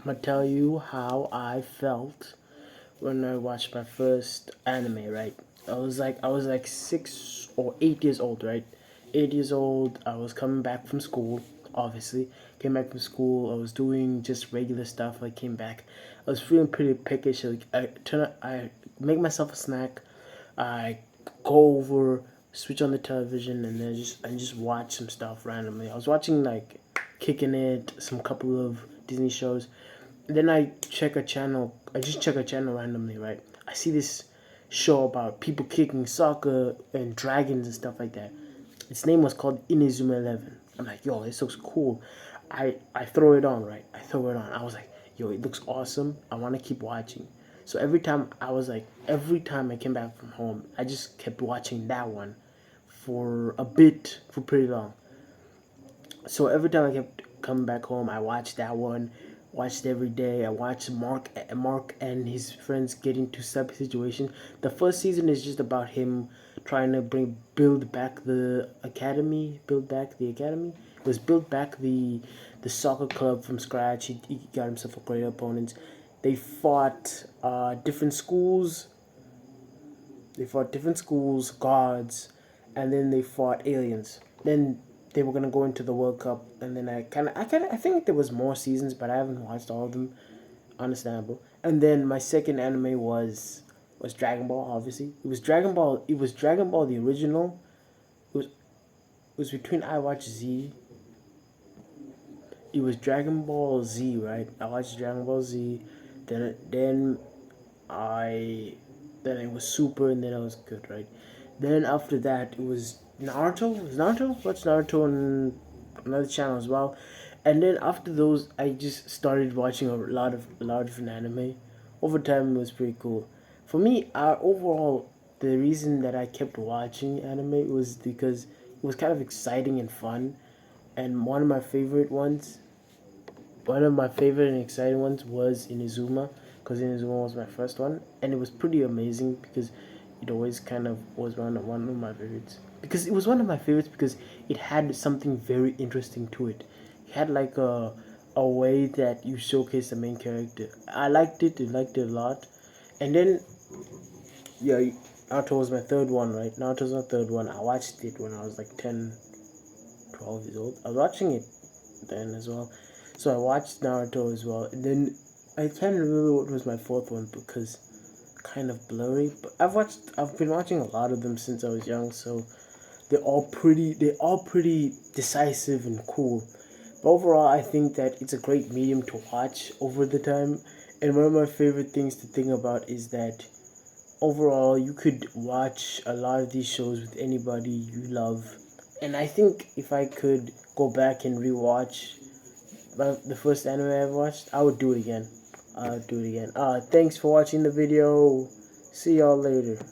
I'm gonna tell you how I felt when I watched my first anime, right? I was like 6 or 8 years old, right? 8 years old. I was coming back from school, obviously. Came back from school. I was doing just regular stuff. I came back. I was feeling pretty peckish. Like I make myself a snack. I go over, switch on the television, and then just watch some stuff randomly. I was watching like Kicking It, some couple of Disney shows. Then I check a channel. I just check a channel randomly, right? I see this show about people kicking soccer and dragons and stuff like that. Its name was called Inazuma 11. I'm like, yo, this looks cool. I throw it on, right? I throw it on. I was like, yo, it looks awesome. I want to keep watching. So every time I came back from home, I just kept watching that one for a bit, for pretty long. So every time I kept coming back home, I watched that one. Watched every day. I watched Mark and his friends get into sub situation. The first season is just about him trying to build back the academy. Build back the academy. It was build back the soccer club from scratch. He got himself a great opponents. They fought different schools. They fought different schools, gods, and then they fought aliens. Then they were gonna go into the World Cup, and then I think there was more seasons, but I haven't watched all of them. Understandable. And then my second anime was Dragon Ball. Obviously, it was Dragon Ball. It was Dragon Ball the original. It was between I Watch Z. It was Dragon Ball Z, right? I watched Dragon Ball Z. Then I then it was Super, and then I was good, right? Then after that, it was Naruto. It was Naruto? Watched Naruto on another channel as well. And then after those, I just started watching a lot of different anime. Over time, it was pretty cool. For me, overall, the reason that I kept watching anime was because it was kind of exciting and fun. And one of my favorite and exciting ones was Inazuma, because Inazuma was my first one, and it was pretty amazing because it always kind of was one of my favorites. Because it was one of my favorites because it had something very interesting to it. It had like a way that you showcase the main character. I liked it. I liked it a lot. And then yeah, Naruto was my third one, right? Naruto's my third one. I watched it when I was like 10, 12 years old. I was watching it then as well. So I watched Naruto as well. And then I can't remember what was my fourth one because kind of blurry. But I've been watching a lot of them since I was young, so they're all pretty decisive and cool. But overall, I think that it's a great medium to watch over the time. And one of my favorite things to think about is that overall you could watch a lot of these shows with anybody you love. And I think if I could go back and rewatch the first anime I watched, I would do it again. I would do it again. Thanks for watching the video. See y'all later.